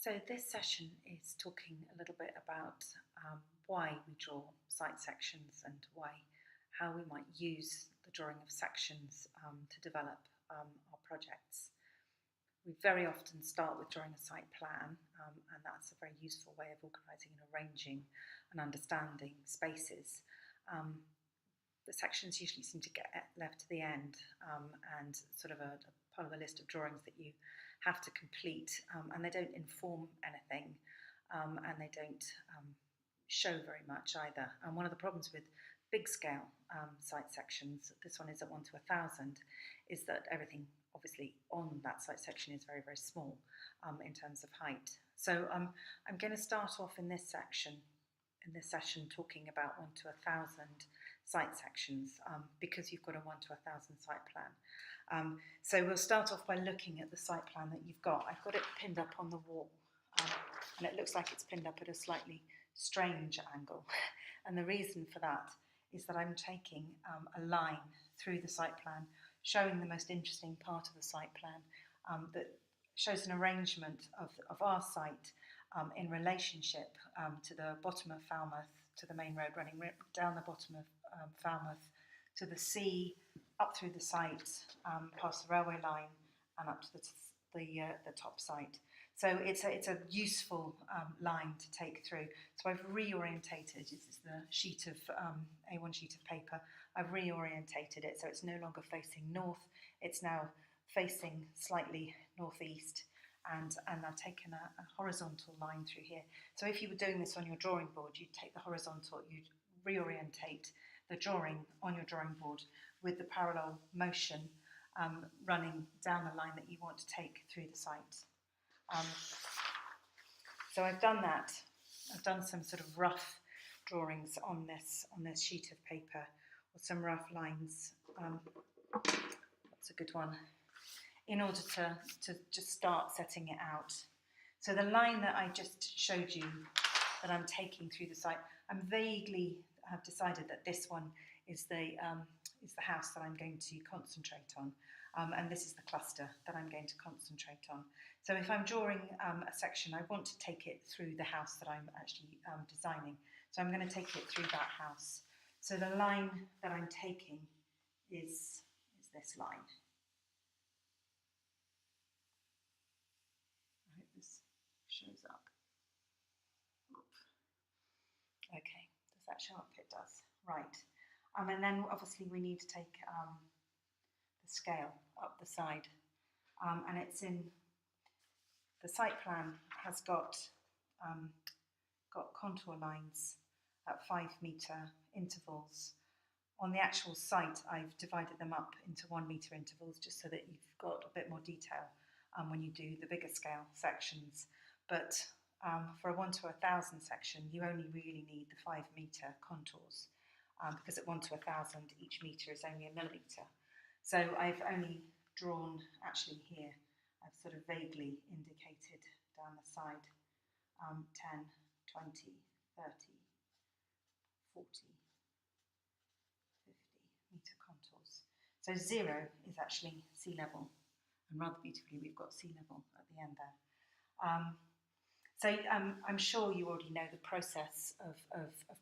So this session is talking a little bit about why we draw site sections and how we might use the drawing of sections to develop our projects. We very often start with drawing a site plan, and that's a very useful way of organising and arranging and understanding spaces. The sections usually seem to get left to the end and sort of a part of a list of drawings that you have to complete, and they don't inform anything, and they don't show very much either. And one of the problems with big scale site sections, this one is at 1 to 1,000, is that everything obviously on that site section is very, very small in terms of height. So I'm going to start off in this session talking about 1 to 1,000 site sections because you've got a 1 to 1,000 site plan. So we'll start off by looking at the site plan that you've got. I've got it pinned up on the wall, and it looks like it's pinned up at a slightly strange angle. And the reason for that is that I'm taking a line through the site plan, showing the most interesting part of the site plan that shows an arrangement of our site in relationship to the bottom of Falmouth, to the main road running down the bottom of Falmouth, to the sea, up through the site, past the railway line, and up to the top site. So it's a useful line to take through. So I've reorientated. This is the sheet of A1 sheet of paper. I've reorientated it so it's no longer facing north. It's now facing slightly northeast, and I've taken a horizontal line through here. So if you were doing this on your drawing board, you'd take the horizontal, you'd reorientate the drawing on your drawing board with the parallel motion running down the line that you want to take through the site. So I've done that. I've done some sort of rough drawings on this sheet of paper, or some rough lines. That's a good one. In order to just start setting it out. So the line that I just showed you that I'm taking through the site, I'm vaguely have decided that this one is the house that I'm going to concentrate on, and this is the cluster that I'm going to concentrate on. So if I'm drawing a section, I want to take it through the house that I'm actually designing. So I'm going to take it through that house. So the line that I'm taking is this line. I hope this shows up. Okay, does that show up? It does. Right. And then obviously we need to take the scale up the side, and it's in the site plan has got contour lines at 5 metre intervals. On the actual site, I've divided them up into 1 metre intervals just so that you've got a bit more detail when you do the bigger scale sections. But for a 1 to 1,000 section, you only really need the 5 metre contours because at 1 to 1,000, each metre is only a millimetre. So I've only drawn, actually here, I've sort of vaguely indicated down the side 10, 20, 30, 40, 50 metre contours. So 0 is actually sea level, and rather beautifully we've got sea level at the end there. So I'm sure you already know the process of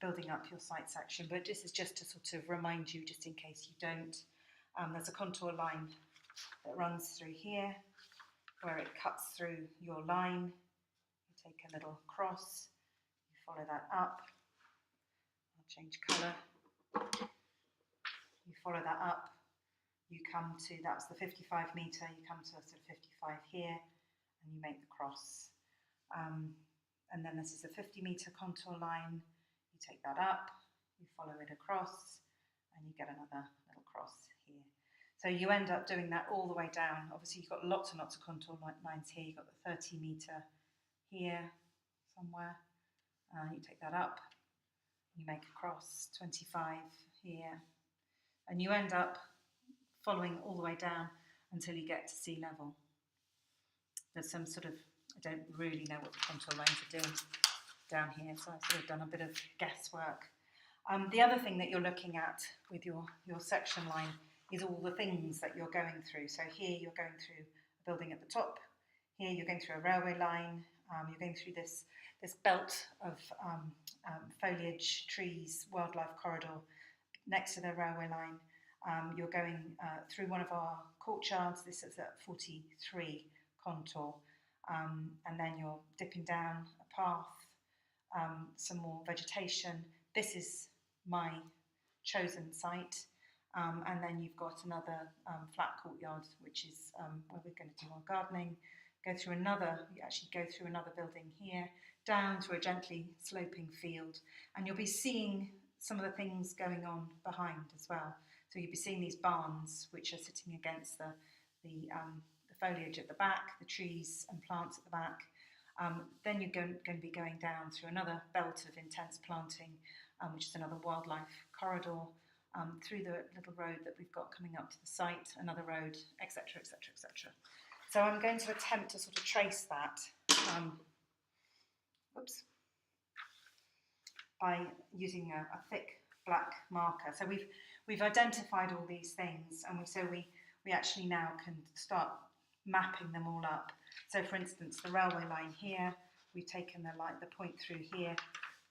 building up your site section, but this is just to sort of remind you, just in case you don't. There's a contour line that runs through here, where it cuts through your line. You take a little cross, you follow that up. I'll change colour. You follow that up. You come to, that's the 55 metre, you come to a sort of 55 here, and you make the cross. And then this is a 50 metre contour line. You take that up, you follow it across, and you get another little cross here. So you end up doing that all the way down. Obviously, you've got lots and lots of contour lines here. You've got the 30 metre here somewhere. You take that up, you make a cross, 25 here, and you end up following all the way down until you get to sea level. There's some sort of, I don't really know what the contour lines are doing down here, so I've sort of done a bit of guesswork. The other thing that you're looking at with your section line is all the things that you're going through. So here you're going through a building at the top, here you're going through a railway line, You're going through this belt of foliage, trees, wildlife corridor next to the railway line. You're going through one of our courtyards. This is at 43 contour, and then you're dipping down a path, some more vegetation. This is my chosen site, and then you've got another flat courtyard, which is where we're going to do our gardening. You actually go through another building here, down through a gently sloping field, and you'll be seeing some of the things going on behind as well. So you'll be seeing these barns, which are sitting against the foliage at the back, the trees and plants at the back. Then you're going to be going down through another belt of intense planting, which is another wildlife corridor, through the little road that we've got coming up to the site, another road, etc., etc., etc. So I'm going to attempt to sort of trace that by using a thick black marker. So we've identified all these things, and we actually now can start mapping them all up. So for instance, the railway line here, we've taken the point through here,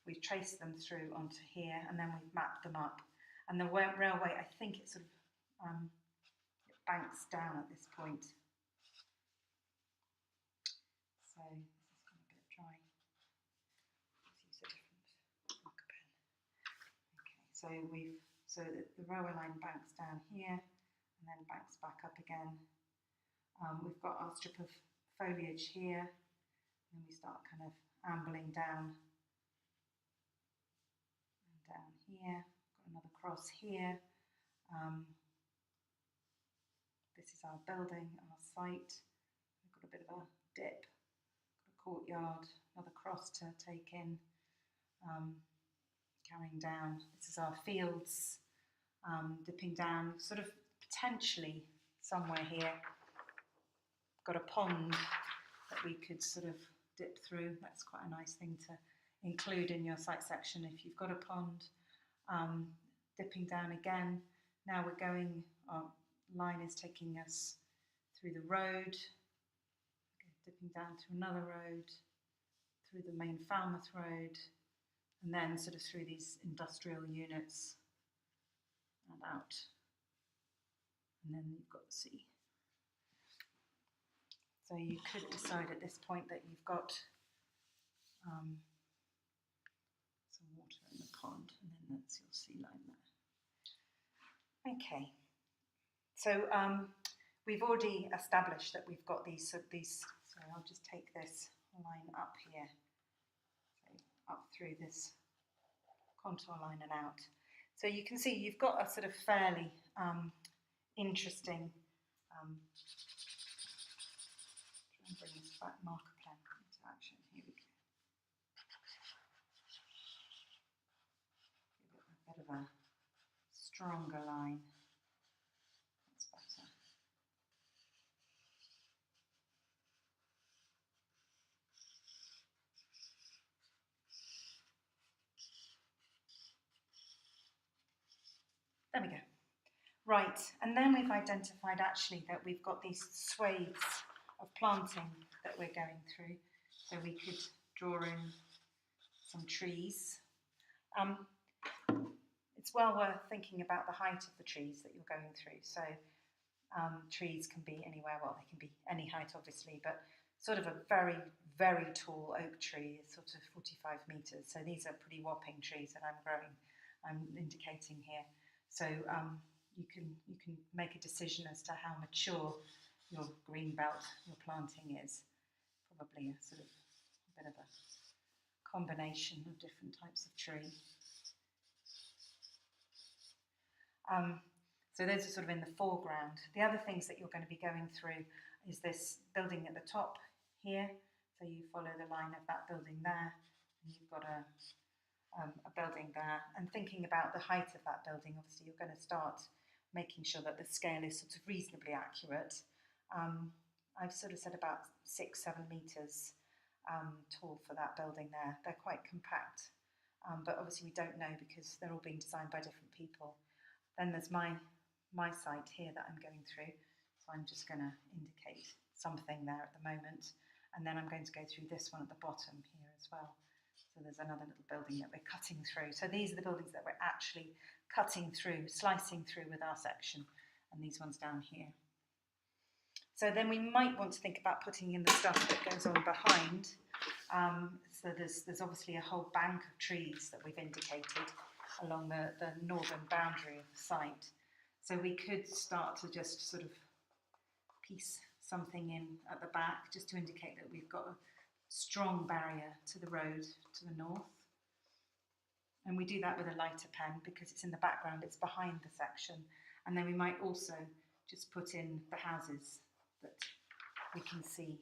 we've traced them through onto here, and then we've mapped them up. And the railway, I think it sort of it banks down at this point. So this is going a bit dry. Let's use a different marker pen. Okay, so the railway line banks down here, and then banks back up again. We've got our strip of foliage here, and we start kind of ambling down and down here. Got another cross here. This is our building, our site. We've got a bit of a dip, got a courtyard, another cross to take in, carrying down. This is our fields, dipping down, sort of potentially somewhere here. Got a pond that we could sort of dip through. That's quite a nice thing to include in your site section if you've got a pond. Dipping down again. Now we're going, our line is taking us through the road, dipping down through another road, through the main Falmouth Road, and then sort of through these industrial units and out. And then you've got the sea. So you could decide at this point that you've got some water in the pond, and then that's your sea line there. Okay, so we've already established that we've got these. So I'll just take this line up here, so up through this contour line and out. So you can see you've got a sort of fairly interesting. Bring this back marker pen into action. Here we go. Give it a bit of a stronger line. That's better. There we go. Right, and then we've identified actually that we've got these swathes of planting that we're going through. So we could draw in some trees. It's well worth thinking about the height of the trees that you're going through. So trees can be anywhere, well, they can be any height obviously, but sort of a very, very tall oak tree is sort of 45 metres. So these are pretty whopping trees that I'm indicating here. So you can make a decision as to how mature your green belt, your planting is. Probably a sort of a bit of a combination of different types of tree. So those are sort of in the foreground. The other things that you're going to be going through is this building at the top here. So you follow the line of that building there, and you've got a building there. And thinking about the height of that building, obviously you're going to start making sure that the scale is sort of reasonably accurate. I've sort of said about 6-7 metres tall for that building there. They're quite compact, but obviously we don't know because they're all being designed by different people. Then there's my site here that I'm going through, so I'm just going to indicate something there at the moment. And then I'm going to go through this one at the bottom here as well. So there's another little building that we're cutting through. So these are the buildings that we're actually cutting through, slicing through with our section, and these ones down here. So then we might want to think about putting in the stuff that goes on behind. So there's obviously a whole bank of trees that we've indicated along the northern boundary of the site. So we could start to just sort of piece something in at the back just to indicate that we've got a strong barrier to the road to the north. And we do that with a lighter pen because it's in the background, it's behind the section. And then we might also just put in the houses that we can see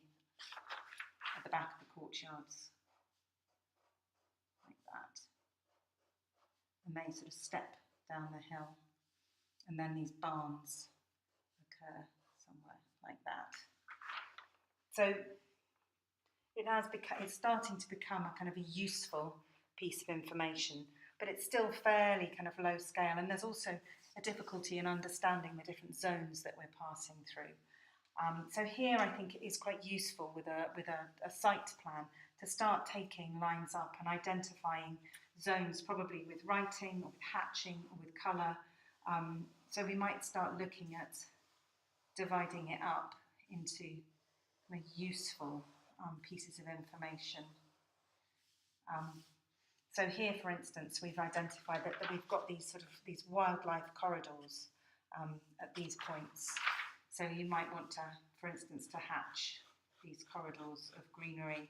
at the back of the courtyards, like that. And they sort of step down the hill, and then these barns occur somewhere like that. So it's starting to become a kind of a useful piece of information, but it's still fairly kind of low scale, and there's also a difficulty in understanding the different zones that we're passing through. So here I think it is quite useful with a site plan to start taking lines up and identifying zones, probably with writing or with hatching or with colour. So we might start looking at dividing it up into kind of useful pieces of information. So here, for instance, we've identified that we've got these wildlife corridors at these points. So you might want to, for instance, to hatch these corridors of greenery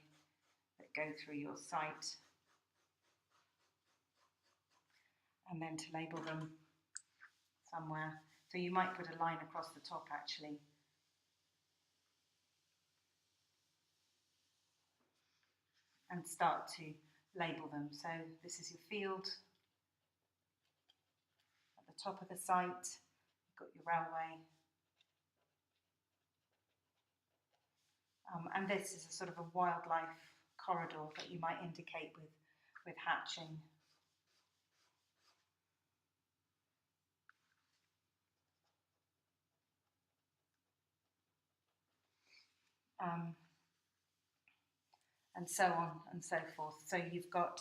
that go through your site, and then to label them somewhere. So you might put a line across the top actually. And start to label them. So this is your field. At the top of the site, you've got your railway. And this is a sort of a wildlife corridor that you might indicate with hatching. And so on and so forth. So you've got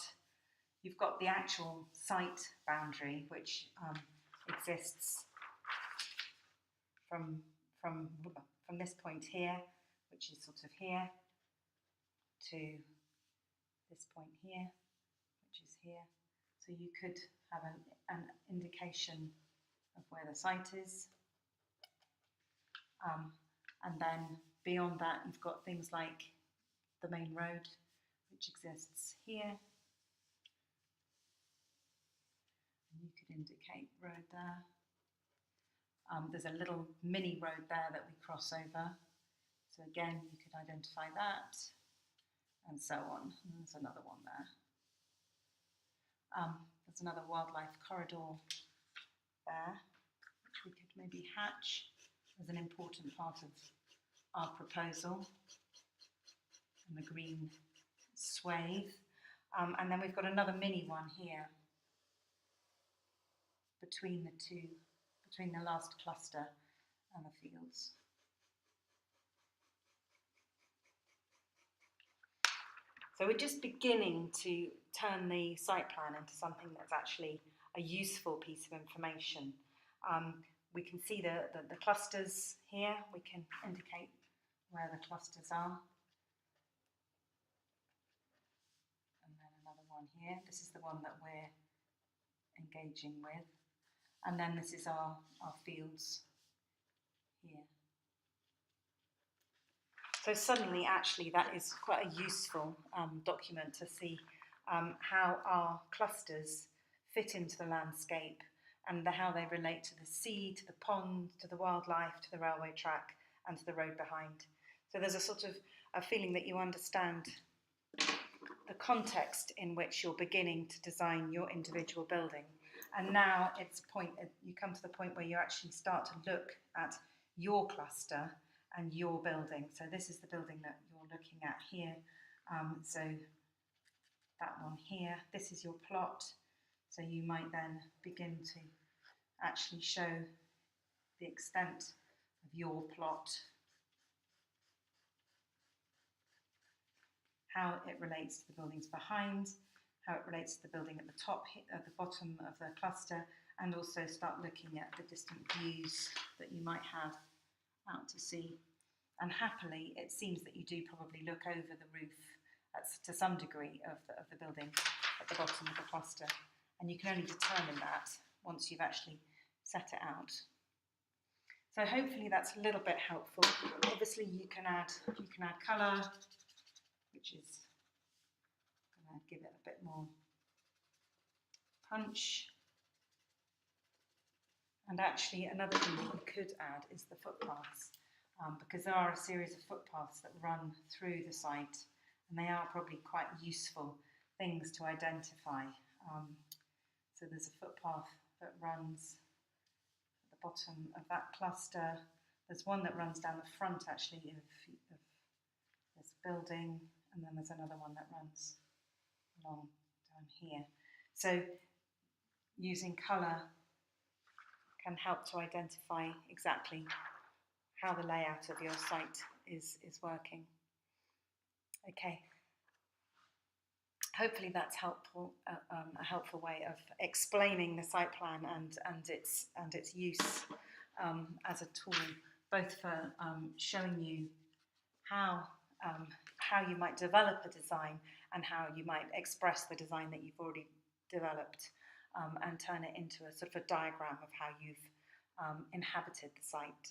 the actual site boundary, which exists from this point here, which is sort of here, to this point here, which is here. So you could have an indication of where the site is. And then beyond that, you've got things like the main road, which exists here. And you could indicate road there. There's a little mini road there that we cross over. So again, you could identify that, and so on. And there's another one there. There's another wildlife corridor there, which we could maybe hatch as an important part of our proposal. And the green swathe. And then we've got another mini one here between the two, between the last cluster and the fields. So we're just beginning to turn the site plan into something that's actually a useful piece of information. We can see the clusters here. We can indicate where the clusters are. And then another one here. This is the one that we're engaging with. And then this is our fields here. So suddenly, actually, that is quite a useful document to see how our clusters fit into the landscape and how they relate to the sea, to the pond, to the wildlife, to the railway track, and to the road behind. So there's a sort of a feeling that you understand the context in which you're beginning to design your individual building. And now it's a point, you come to the point where you actually start to look at your cluster and your building. So this is the building that you're looking at here. So that one here, this is your plot. So you might then begin to actually show the extent of your plot. how it relates to the buildings behind, how it relates to the building at the top, at the bottom of the cluster, and also start looking at the distant views that you might have out to sea. And happily, it seems that you do probably look over the roof to some degree of the building at the bottom of the cluster, and you can only determine that once you've actually set it out. So hopefully that's a little bit helpful. Obviously you can add colour, which is going to give it a bit more punch. And actually another thing that you could add is the footpaths, because there are a series of footpaths that run through the site, and they are probably quite useful things to identify. So there's a footpath that runs at the bottom of that cluster. There's one that runs down the front actually of this building, and then there's another one that runs along down here. So using colour can help to identify exactly how the layout of your site is working. Okay. Hopefully that's helpful, a helpful way of explaining the site plan and its use as a tool, both for showing you how you might develop a design and how you might express the design that you've already developed, and turn it into a sort of a diagram of how you've inhabited the site.